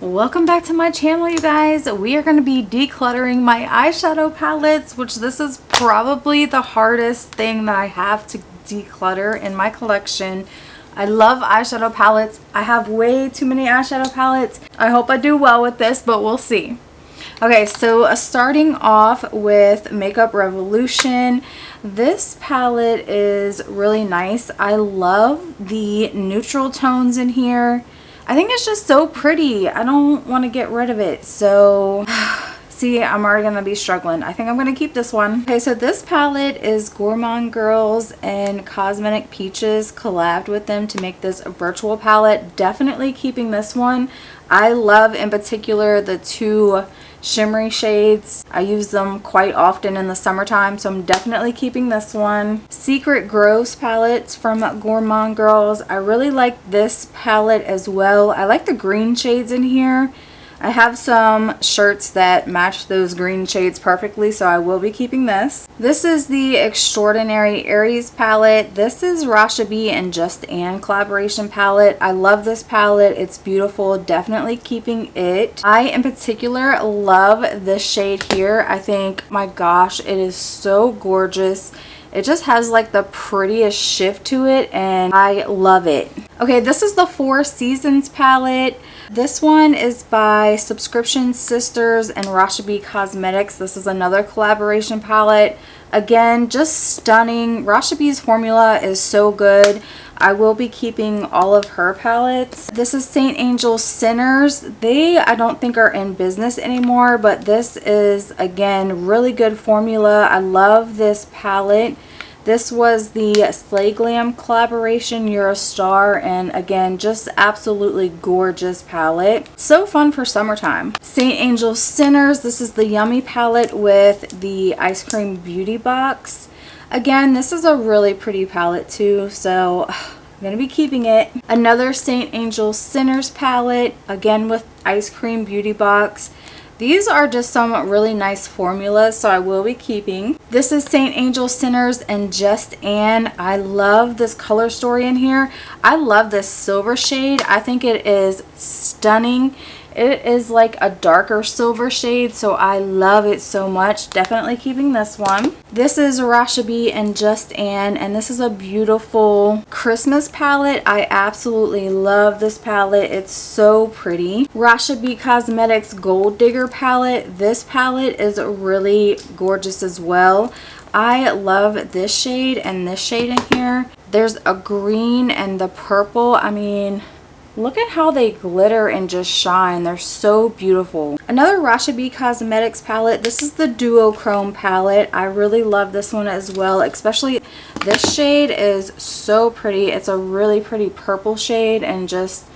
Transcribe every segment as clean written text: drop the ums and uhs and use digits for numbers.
Welcome back to my channel, you guys. We are going to be decluttering my eyeshadow palettes, which this is probably the hardest thing that I have to declutter in my collection. I love eyeshadow palettes. I have way too many eyeshadow palettes. I hope I do well with this, but we'll see. Okay, so starting off with Makeup Revolution. This palette is really nice. I love the neutral tones in here. I think it's just so pretty. I don't want to get rid of it. So, see, I'm already going to be struggling. I think I'm going to keep this one. Okay, so this palette is Gourmand Girls and Cosmetic Peaches collabed with them to make this virtual palette. Definitely keeping this one. I love, in particular, the two shimmery shades. I use them quite often in the summertime, so I'm definitely keeping this one. Secret Gross palettes from Gourmand Girls. I really like this palette as well. I like the green shades in here. I have some shirts that match those green shades perfectly, so I will be keeping this. This is the Extraordinary Aries palette. This is Rasha B and Just Anne collaboration palette. I love this palette. It's beautiful. Definitely keeping it. I, in particular, love this shade here. I think, my gosh, it is so gorgeous. It just has like the prettiest shift to it and I love it. Okay, this is the Four Seasons palette. This one is by Subscription Sisters and Rasha B Cosmetics. This is another collaboration palette. Again, just stunning. Rasha B's formula is so good. I will be keeping all of her palettes. This is Saint Angel Sinners. They, I don't think, are in business anymore, but this is, again, really good formula. I love this palette. This was the Slay Glam collaboration, You're a Star, and again, just absolutely gorgeous palette. So fun for summertime. Saint Angel Sinners. This is the Yummy palette with the Ice Cream Beauty Box. Again, this is a really pretty palette too, so I'm going to be keeping it. Another Saint Angel Sinners palette, again with Ice Cream Beauty Box. These are just some really nice formulas, so I will be keeping. This is Saint Angel Sinners and Just Anne. I love this color story in here. I love this silver shade. I think it is stunning. It is like a darker silver shade, so I love it so much. Definitely keeping this one. This is Rasha B and Just Anne, and this is a beautiful Christmas palette. I absolutely love this palette. It's so pretty. Rasha B Cosmetics Gold Digger palette. This palette is really gorgeous as well. I love this shade and this shade in here. There's a green and the purple. I mean, look at how they glitter and just shine. They're so beautiful. Another Rasha B Cosmetics palette. This is the Duochrome palette. I really love this one as well. Especially this shade is so pretty. It's a really pretty purple shade and just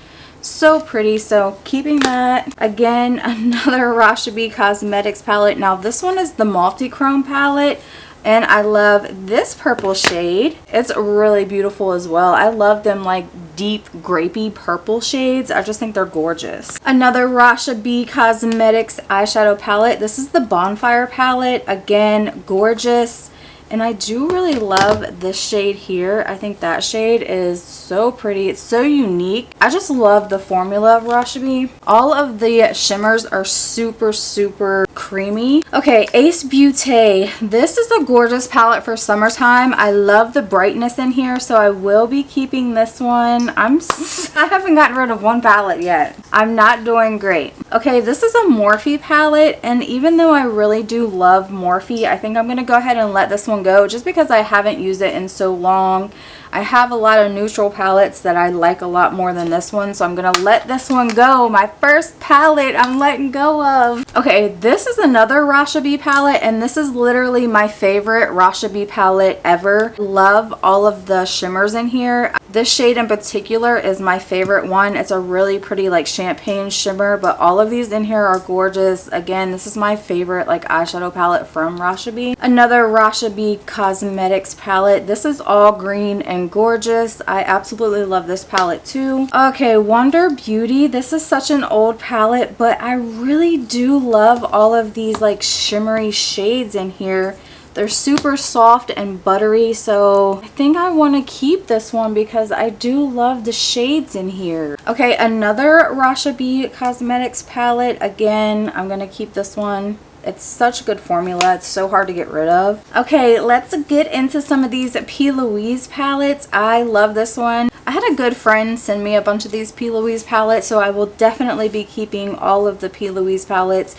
so pretty. So keeping that. Again, another Rasha B Cosmetics palette. Now this one is the Multichrome palette. And I love this purple shade. It's really beautiful as well. I love them like deep grapey purple shades. I just think they're gorgeous. Another Rasha B Cosmetics eyeshadow palette. This is the Bonfire palette. Again, gorgeous. And I do really love this shade here. I think that shade is so pretty. It's so unique. I just love the formula of Rasha B. All of the shimmers are super, super creamy. Okay, Ace Beauté. This is a gorgeous palette for summertime. I love the brightness in here, so I will be keeping this one. I haven't gotten rid of one palette yet. I'm not doing great. Okay, this is a Morphe palette, and even though I really do love Morphe, I think I'm going to go ahead and let this one go just because I haven't used it in so long. I have a lot of neutral palettes that I like a lot more than this one, so I'm going to let this one go. My first palette I'm letting go of. Okay, this is another Rasha B palette, and this is literally my favorite Rasha B palette ever. Love all of the shimmers in here. This shade in particular is my favorite one. It's a really pretty like champagne shimmer, but all of these in here are gorgeous. Again, this is my favorite like eyeshadow palette from Rasha B. Another Rasha B Cosmetics palette. This is all green and gorgeous. I absolutely love this palette too. Okay, Wonder Beauty. This is such an old palette, but I really do love all of these like shimmery shades in here. They're super soft and buttery, so I think I want to keep this one because I do love the shades in here. Okay, another Rasha B Cosmetics palette. Again, I'm going to keep this one. It's such a good formula. It's so hard to get rid of. Okay, let's get into some of these P. Louise palettes. I love this one. I had a good friend send me a bunch of these P. Louise palettes, so I will definitely be keeping all of the P. Louise palettes.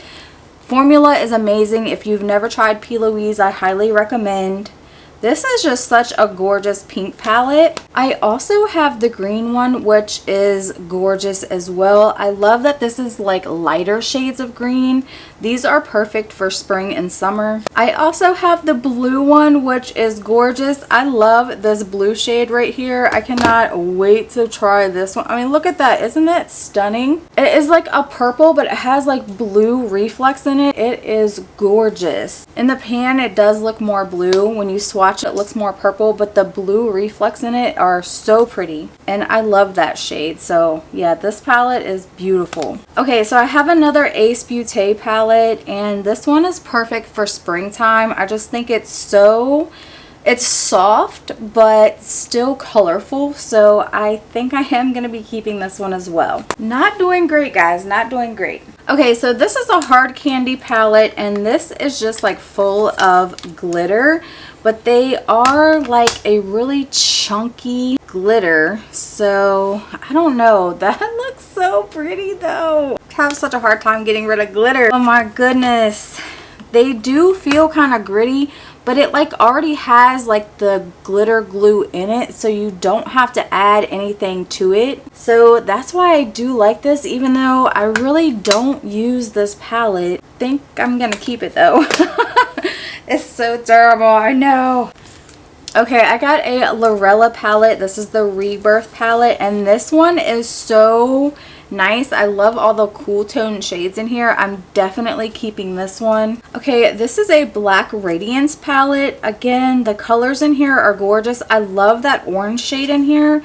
Formula is amazing. If you've never tried P. Louise, I highly recommend. This is just such a gorgeous pink palette. I also have the green one, which is gorgeous as well. I love that this is like lighter shades of green. These are perfect for spring and summer. I also have the blue one, which is gorgeous. I love this blue shade right here. I cannot wait to try this one. I mean, look at that. Isn't that stunning? It is like a purple, but it has like blue reflex in it. It is gorgeous. In the pan, it does look more blue. When you swatch it looks more purple, but the blue reflex in it are so pretty, and I love that shade. So yeah, this palette is beautiful. Okay, so I have another Ace Beauté palette, and this one is perfect for springtime. I just think it's soft but still colorful, so I think I am going to be keeping this one as well. Not doing great, guys, not doing great. Okay, so this is a hard candy palette, and this is just like full of glitter, but they are like a really chunky glitter. So I don't know, that looks so pretty though. I have such a hard time getting rid of glitter. Oh my goodness. They do feel kind of gritty, but it like already has like the glitter glue in it, so you don't have to add anything to it. So that's why I do like this, even though I really don't use this palette. I think I'm gonna keep it though. It's so terrible, I know. Okay, I got a Lorella palette. This is the Rebirth palette, and this one is so nice. I love all the cool tone shades in here. I'm definitely keeping this one. Okay, this is a Black Radiance palette. Again, the colors in here are gorgeous. I love that orange shade in here.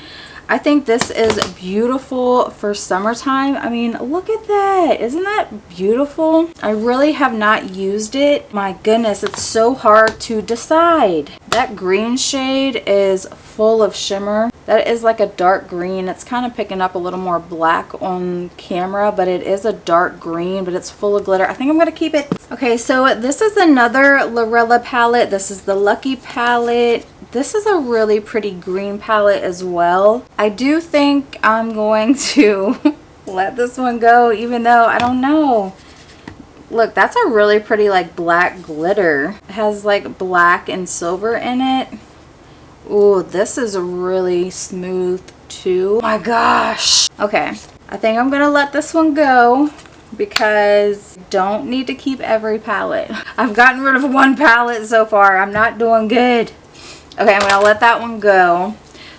I think this is beautiful for summertime. I mean, look at that. Isn't that beautiful? I really have not used it. My goodness, it's so hard to decide. That green shade is full of shimmer. That is like a dark green. It's kind of picking up a little more black on camera, but it is a dark green, but it's full of glitter. I think I'm going to keep it. Okay, so this is another Lorella palette. This is the Lucky palette. This is a really pretty green palette as well. I do think I'm going to let this one go, even though I don't know. Look, that's a really pretty like black glitter. It has like black and silver in it. Ooh, this is really smooth too. Oh my gosh. Okay, I think I'm gonna let this one go because I don't need to keep every palette. I've gotten rid of one palette so far. I'm not doing good. Okay, I'm gonna let that one go.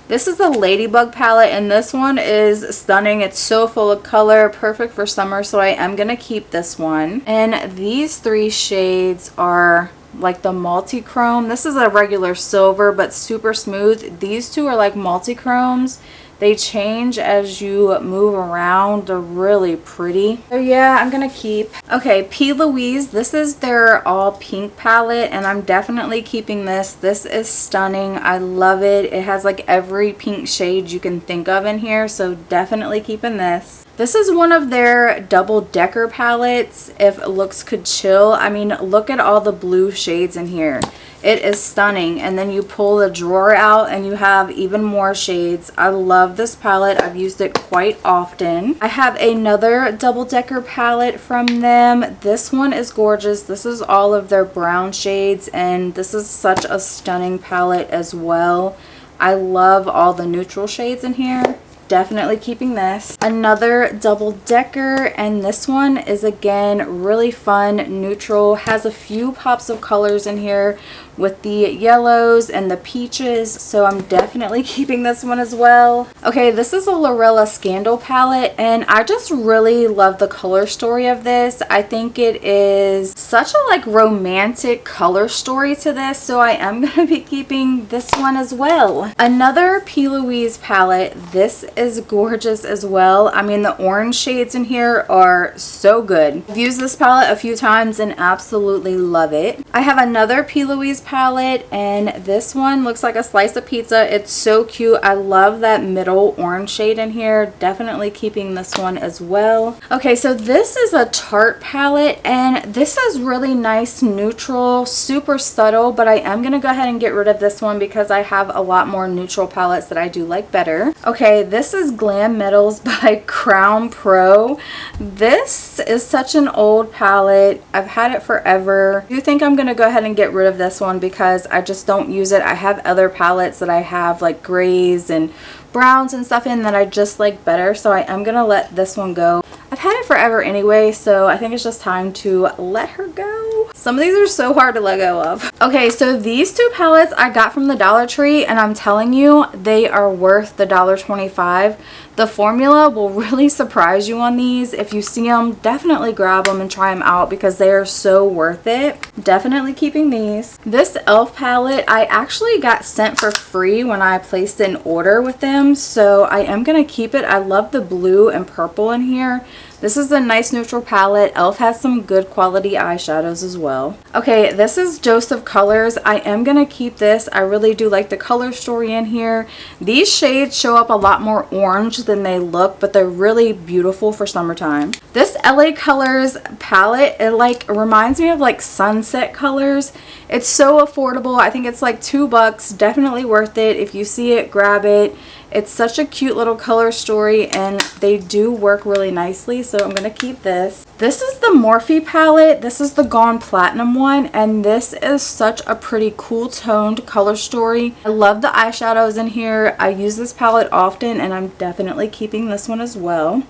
This is the Ladybug palette, and this one is stunning. It's so full of color, perfect for summer, so I am gonna keep this one. And these three shades are like the multi-chrome. This is a regular silver, but super smooth. These two are like multi-chromes. They change as you move around. They're really pretty. So yeah, I'm gonna keep. Okay, P. Louise. This is their all pink palette, and I'm definitely keeping this. This is stunning. I love it. It has like every pink shade you can think of in here, so definitely keeping this. This is one of their double decker palettes, if looks could chill. I mean, look at all the blue shades in here. It is stunning. And then you pull the drawer out and you have even more shades. I love this palette. I've used it quite often. I have another double decker palette from them. This one is gorgeous. This is all of their brown shades, and this is such a stunning palette as well. I love all the neutral shades in here. Definitely keeping this. Another double decker, and this one is again really fun, neutral, has a few pops of colors in here with the yellows and the peaches, so I'm definitely keeping this one as well. Okay, this is a Lorella Scandal palette, and I just really love the color story of this. I think it is such a like romantic color story to this, so I am going to be keeping this one as well. Another P. Louise palette. This is gorgeous as well. I mean, the orange shades in here are so good. I've used this palette a few times and absolutely love it. I have another P. Louise palette, and this one looks like a slice of pizza. It's so cute. I love that middle orange shade in here. Definitely keeping this one as well. Okay, so this is a Tarte palette, and this is really nice neutral, super subtle, but I am going to go ahead and get rid of this one because I have a lot more neutral palettes that I do like better. Okay, this is Glam Metals by Crown Pro. This is such an old palette. I've had it forever. I do think I'm going to go ahead and get rid of this one because I just don't use it. I have other palettes that I have like grays and browns and stuff in that I just like better, so I am going to let this one go. I've had it forever anyway, so I think it's just time to let her go. Some of these are so hard to let go of. Okay, so these two palettes I got from the Dollar Tree, and I'm telling you, they are worth the $1.25. The formula will really surprise you on these. If you see them, definitely grab them and try them out because they are so worth it. Definitely keeping these. This e.l.f. palette I actually got sent for free when I placed an order with them, so I am going to keep it. I love the blue and purple in here. This is a nice neutral palette. e.l.f. has some good quality eyeshadows as well. Okay, this is Joseph Colors. I am going to keep this. I really do like the color story in here. These shades show up a lot more orange than they look, but they're really beautiful for summertime. This LA Colors palette, it like reminds me of like sunset colors. It's so affordable. I think it's like $2. Definitely worth it. If you see it, grab it. It's such a cute little color story, and they do work really nicely, so I'm going to keep this. This is the Morphe palette. This is the Gone Platinum one, and this is such a pretty cool toned color story. I love the eyeshadows in here. I use this palette often, and I'm definitely keeping this one as well.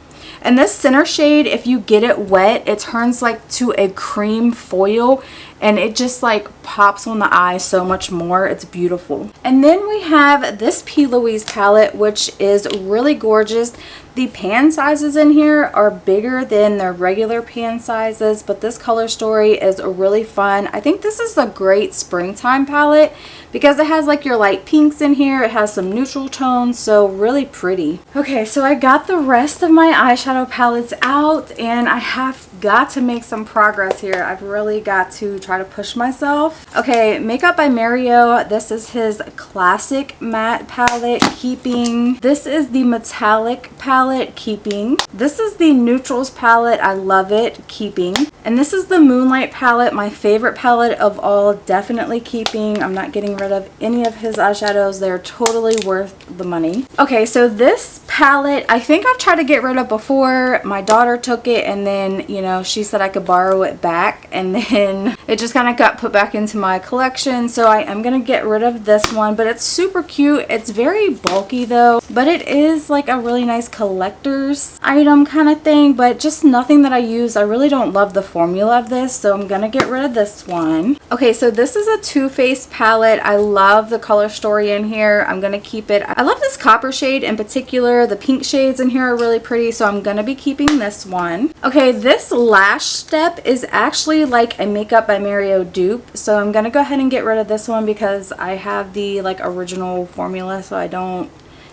And this center shade, if you get it wet, it turns like to a cream foil, and it just like pops on the eye so much more. It's beautiful. And then we have this P. Louise palette, which is really gorgeous. The pan sizes in here are bigger than their regular pan sizes, but this color story is really fun. I think this is a great springtime palette because it has like your light pinks in here. It has some neutral tones, so really pretty. Okay, so I got the rest of my eyeshadow palettes out, and I have got to make some progress here. I've really got to try to push myself. Okay, Makeup by Mario. This is his classic matte palette, keeping. This is the metallic palette, keeping. This is the neutrals palette. I love it, keeping. And this is the Moonlight palette, my favorite palette of all, definitely keeping. I'm not getting rid of any of his eyeshadows. They're totally worth the money. Okay, so this palette, I think I've tried to get rid of before. My daughter took it, and then, you know, she said I could borrow it back, and then it just kind of got put back into my collection. So I am going to get rid of this one, but it's super cute. It's very bulky though, but it is like a really nice collector's item kind of thing, but just nothing that I use. I really don't love the formula of this, so I'm going to get rid of this one. Okay, so this is a Too Faced palette. I love the color story in here. I'm going to keep it. I love this copper shade in particular. The pink shades in here are really pretty, so I'm going to be keeping this one. Okay, this Lash Step is actually like a Makeup by Mario dupe, so I'm going to go ahead and get rid of this one because I have the like original formula, so I don't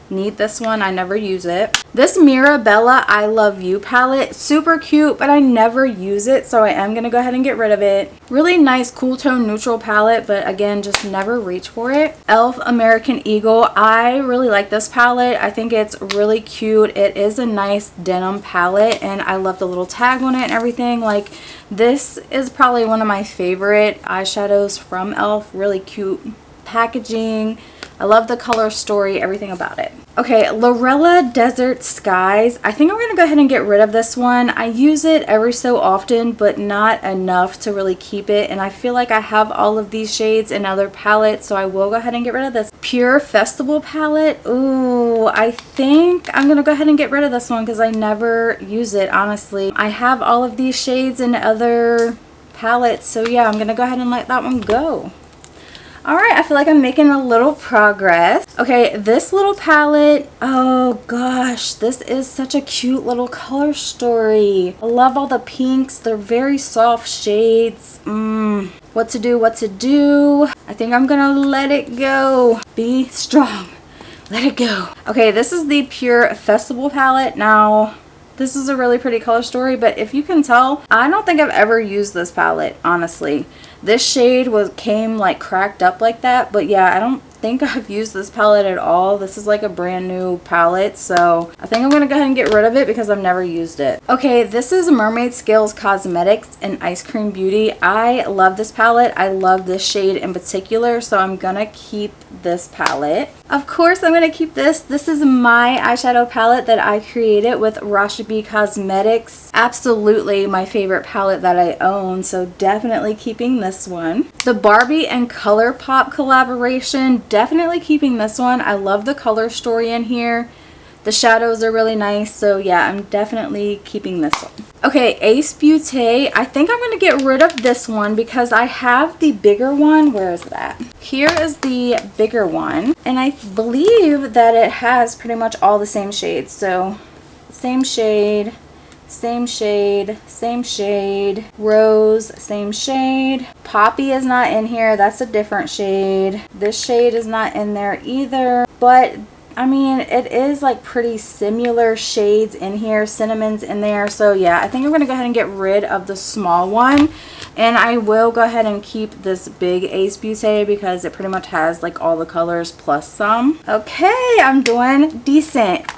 need this one. I never use it. This Mirabella I Love You palette, super cute, but I never use it, so I am going to go ahead and get rid of it. Really nice cool tone neutral palette, but again, just never reach for it. e.l.f. American Eagle. I really like this palette. I think it's really cute. It is a nice denim palette, and I love the little tag on it and everything. Like, this is probably one of my favorite eyeshadows from e.l.f. Really cute packaging. I love the color story, everything about it. Okay, Lorella Desert Skies. I think I'm going to go ahead and get rid of this one. I use it every so often, but not enough to really keep it. And I feel like I have all of these shades in other palettes, so I will go ahead and get rid of this. Pure Festival palette. Ooh, I think I'm going to go ahead and get rid of this one because I never use it, honestly. I have all of these shades in other palettes, so yeah, I'm going to go ahead and let that one go. Alright, I feel like I'm making a little progress. Okay, this little palette, oh gosh, this is such a cute little color story. I love all the pinks. They're very soft shades. What to do, what to do. I think I'm gonna let it go. Be strong. Let it go. Okay, this is the Pure Festival palette. Now, this is a really pretty color story, but if you can tell, I don't think I've ever used this palette, honestly. This shade came like cracked up like that, but yeah, I don't think I've used this palette at all. This is like a brand new palette, so I think I'm gonna go ahead and get rid of it because I've never used it. Okay, this is Mermaid Scales Cosmetics in Ice Cream Beauty. I love this palette. I love this shade in particular, so I'm gonna keep this palette. Of course, I'm gonna keep this. This is my eyeshadow palette that I created with Rashabi Cosmetics. Absolutely my favorite palette that I own, so definitely keeping this one. The Barbie and ColourPop collaboration, definitely keeping this one. I love the color story in here. The shadows are really nice, so yeah, I'm definitely keeping this one. Okay, Ace Beauté. I think I'm going to get rid of this one because I have the bigger one. Where is that? Here is the bigger one, and I believe that it has pretty much all the same shades. So, same shade, same shade, same shade, rose, same shade. Poppy is not in here. That's a different shade. This shade is not in there either, but I mean, it is like pretty similar shades in here. Cinnamon's in there. So yeah, I think I'm going to go ahead and get rid of the small one. And I will go ahead and keep this big Ace Beauté because it pretty much has like all the colors plus some. Okay, I'm doing decent.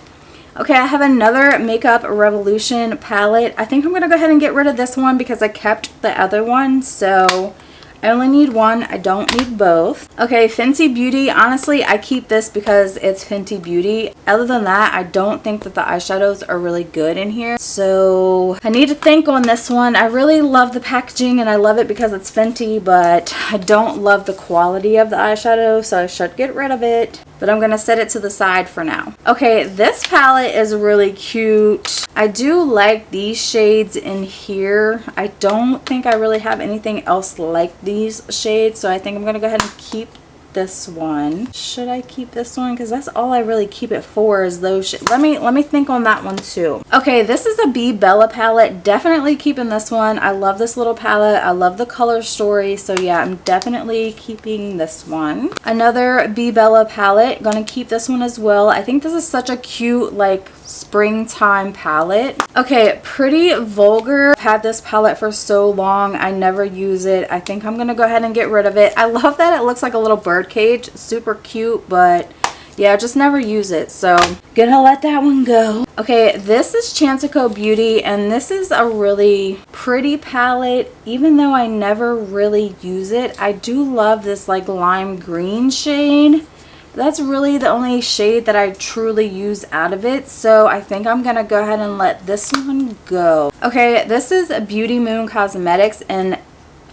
Okay, I have another Makeup Revolution palette. I think I'm going to go ahead and get rid of this one because I kept the other one. So I only need one. I don't need both. Okay, Fenty Beauty. Honestly, I keep this because it's Fenty Beauty. Other than that, I don't think that the eyeshadows are really good in here. So I need to think on this one. I really love the packaging and I love it because it's Fenty, but I don't love the quality of the eyeshadow, so I should get rid of it. But I'm going to set it to the side for now. Okay, this palette is really cute. I do like these shades in here. I don't think I really have anything else like these shades, so I think I'm going to go ahead and keep this one. Should I keep this one? Because that's all I really keep it for is those shades. Let me think on that one too. Okay, this is a Be Bella palette. Definitely keeping this one. I love this little palette. I love the color story. So yeah, I'm definitely keeping this one. Another Be Bella palette. Gonna keep this one as well. I think this is such a cute like springtime palette. Okay, Pretty Vulgar. I've had this palette for so long. I never use it. I think I'm gonna go ahead and get rid of it. I love that it looks like a little bird cage. Super cute, but yeah, just never use it, so gonna let that one go. Okay, this is Chantico Beauty, and this is a really pretty palette. Even though I never really use it, I do love this like lime green shade. That's really the only shade that I truly use out of it, so I think I'm gonna go ahead and let this one go. Okay, this is Beauty Moon Cosmetics and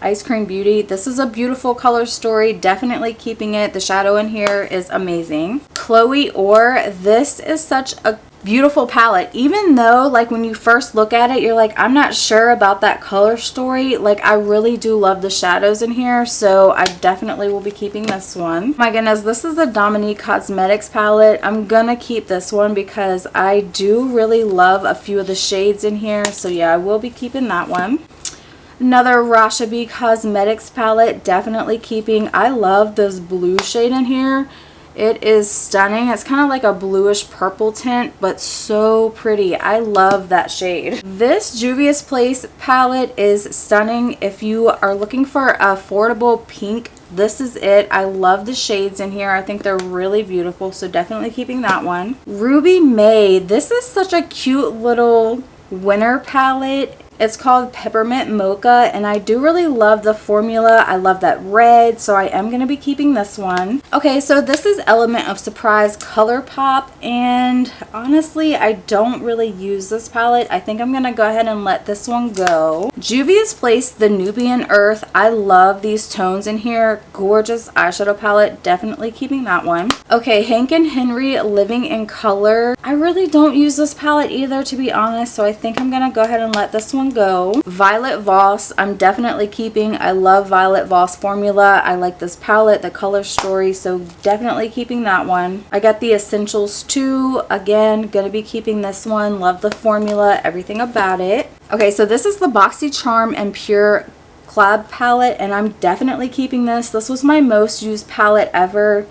Ice Cream Beauty. This is a beautiful color story. Definitely keeping it. The shadow in here is amazing. Chloe Orr. This is such a beautiful palette. Even though like when you first look at it, you're like, I'm not sure about that color story. Like I really do love the shadows in here, so I definitely will be keeping this one. My goodness, this is a Dominique Cosmetics palette. I'm gonna keep this one because I do really love a few of the shades in here, so yeah, I will be keeping that one. Another Rashabi Cosmetics palette, definitely keeping. I love this blue shade in here. It is stunning. It's kind of like a bluish purple tint, but so pretty. I love that shade. This Juvia's Place palette is stunning. If you are looking for affordable pink, this is it. I love the shades in here. I think they're really beautiful, so definitely keeping that one. Ruby May. This is such a cute little winter palette. It's called Peppermint Mocha, and I do really love the formula. I love that red, so I am going to be keeping this one. Okay, so this is Element of Surprise ColourPop, and honestly, I don't really use this palette. I think I'm going to go ahead and let this one go. Juvia's Place, the Nubian Earth. I love these tones in here. Gorgeous eyeshadow palette. Definitely keeping that one. Okay, Hank and Henry Living in Color. I really don't use this palette either, to be honest, so I think I'm going to go ahead and let this one go. Violet Voss, I'm definitely keeping. I love Violet Voss formula. I like this palette, the color story, so definitely keeping that one. I got the Essentials too. Again, gonna be keeping this one. Love the formula, everything about it. Okay, so this is the BoxyCharm and Pure Collab palette, and I'm definitely keeping this. This was my most used palette ever.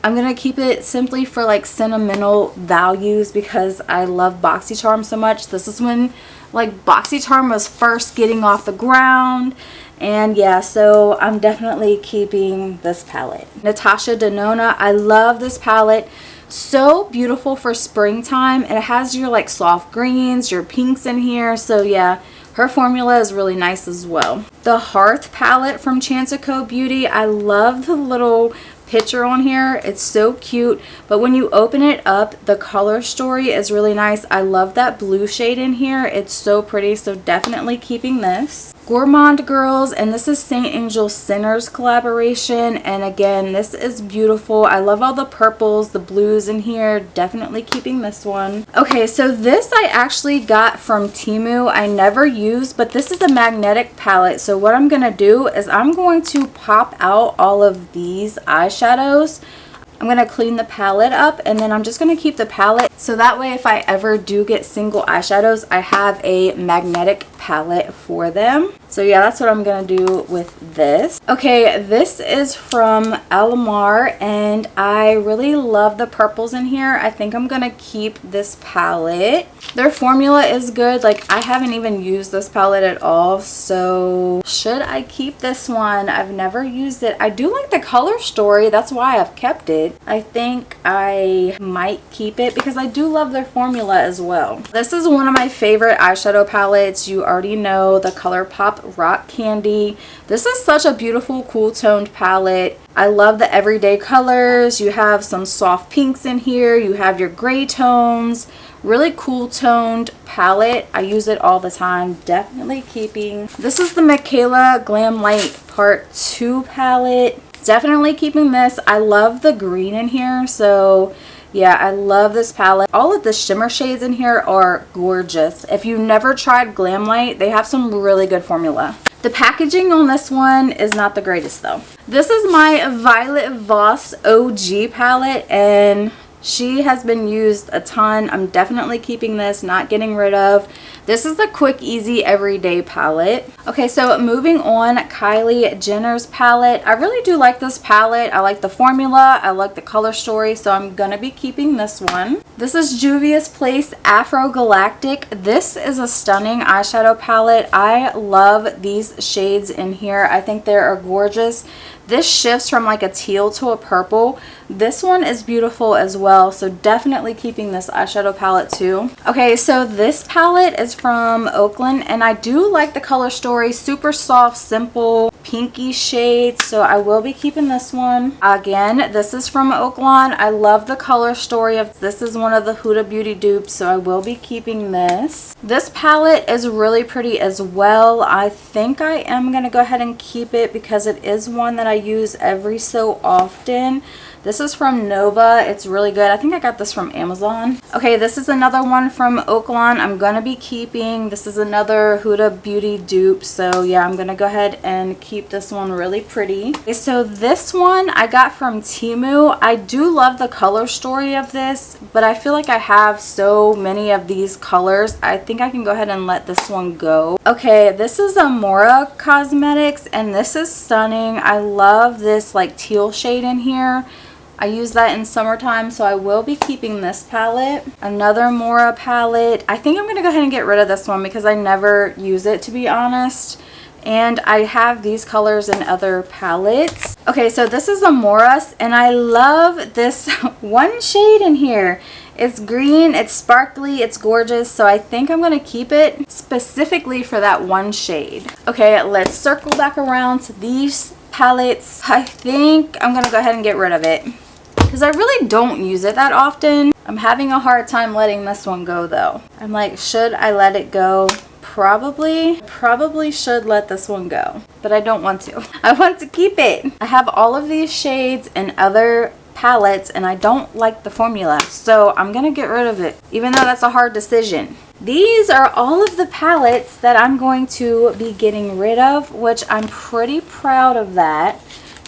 I'm gonna keep it simply for like sentimental values because I love BoxyCharm so much. This is when like BoxyCharm was first getting off the ground. And yeah, so I'm definitely keeping this palette. Natasha Denona, I love this palette. So beautiful for springtime. And it has your like soft greens, your pinks in here. So yeah, her formula is really nice as well. The Hearth palette from Chantico Beauty. I love the little picture on here. It's so cute, but when you open it up, the color story is really nice. I love that blue shade in here. It's so pretty, so definitely keeping this. Gourmand Girls, and this is Saint Angel Sinners collaboration, and again, this is beautiful. I love all the purples, the blues in here. Definitely keeping this one. Okay, so this I actually got from Temu. I never used, but this is a magnetic palette. So what I'm gonna do is I'm going to pop out all of these eyeshadows. I'm going to clean the palette up, and then I'm just going to keep the palette so that way if I ever do get single eyeshadows, I have a magnetic palette for them. So yeah, that's what I'm going to do with this. Okay, this is from Alamar, and I really love the purples in here. I think I'm going to keep this palette. Their formula is good. Like, I haven't even used this palette at all, so should I keep this one? I've never used it. I do like the color story. That's why I've kept it. I think I might keep it because I do love their formula as well. This is one of my favorite eyeshadow palettes. You already know, the ColourPop Rock Candy. This is such a beautiful cool toned palette. I love the everyday colors. You have some soft pinks in here. You have your gray tones. Really cool toned palette. I use it all the time. Definitely keeping. This is the Michaela Glam Light Part 2 palette. Definitely keeping this. I love the green in here, so yeah, I love this palette. All of the shimmer shades in here are gorgeous. If you've never tried Glam Light, they have some really good formula. The packaging on this one is not the greatest though. This is my Violet Voss OG palette, and she has been used a ton. I'm definitely keeping this, not getting rid of. This is the quick, easy, everyday palette. Okay, so moving on, Kylie Jenner's palette. I really do like this palette. I like the formula. I like the color story, so I'm gonna be keeping this one. This is Juvia's Place Afro Galactic. This is a stunning eyeshadow palette. I love these shades in here. I think they are gorgeous. This shifts from like a teal to a purple. This one is beautiful as well, so definitely keeping this eyeshadow palette too. Okay, so this palette is from Oakland, and I do like the color story. Super soft, simple, pinky shades, so I will be keeping this one. Again, this is from Oakland. I love the color story of this. Is one of the Huda Beauty dupes, so I will be keeping this. This palette is really pretty as well. I think I am going to go ahead and keep it because it is one that I use every so often. This is from Nova. It's really good. I think I got this from Amazon. Okay, this is another one from Oakland. I'm going to be keeping. This is another Huda Beauty dupe. So yeah, I'm going to go ahead and keep this one. Really pretty. Okay, so this one I got from Temu. I do love the color story of this, but I feel like I have so many of these colors. I think I can go ahead and let this one go. Okay, this is Amora Cosmetics, and this is stunning. I love this like teal shade in here. I use that in summertime, so I will be keeping this palette. Another Mora palette. I think I'm going to go ahead and get rid of this one because I never use it, to be honest. And I have these colors in other palettes. Okay, so this is a Moras, and I love this one shade in here. It's green, it's sparkly, it's gorgeous, so I think I'm going to keep it specifically for that one shade. Okay, let's circle back around to these palettes. I think I'm going to go ahead and get rid of it because I really don't use it that often. I'm having a hard time letting this one go though. I'm like, should I let it go? Probably should let this one go, but I don't want to. I want to keep it. I have all of these shades and other palettes, and I don't like the formula, so I'm gonna get rid of it, even though that's a hard decision. These are all of the palettes that I'm going to be getting rid of, which I'm pretty proud of that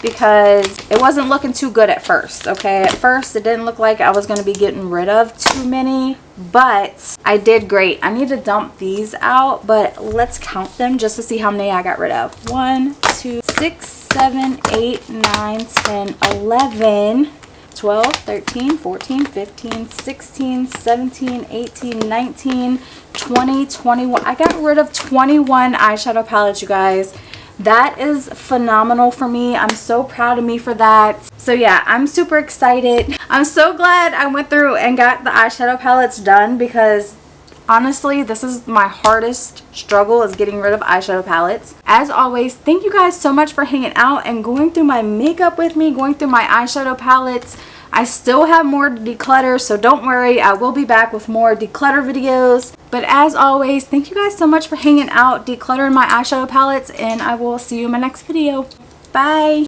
because it wasn't looking too good at first. Okay, at first it didn't look like I was going to be getting rid of too many, but I did great. I need to dump these out, but let's count them just to see how many I got rid of. 1, 2, 6, 7, 8, 9, 10, 11. 12, 13, 14, 15, 16, 17, 18, 19, 20, 21. I got rid of 21 eyeshadow palettes, you guys. That is phenomenal for me. I'm so proud of me for that. So yeah, I'm super excited. I'm so glad I went through and got the eyeshadow palettes done, because honestly, this is my hardest struggle, is getting rid of eyeshadow palettes. As always, thank you guys so much for hanging out and going through my makeup with me, going through my eyeshadow palettes. I still have more to declutter, so don't worry, I will be back with more declutter videos. But as always, thank you guys so much for hanging out, decluttering my eyeshadow palettes, and I will see you in my next video. Bye!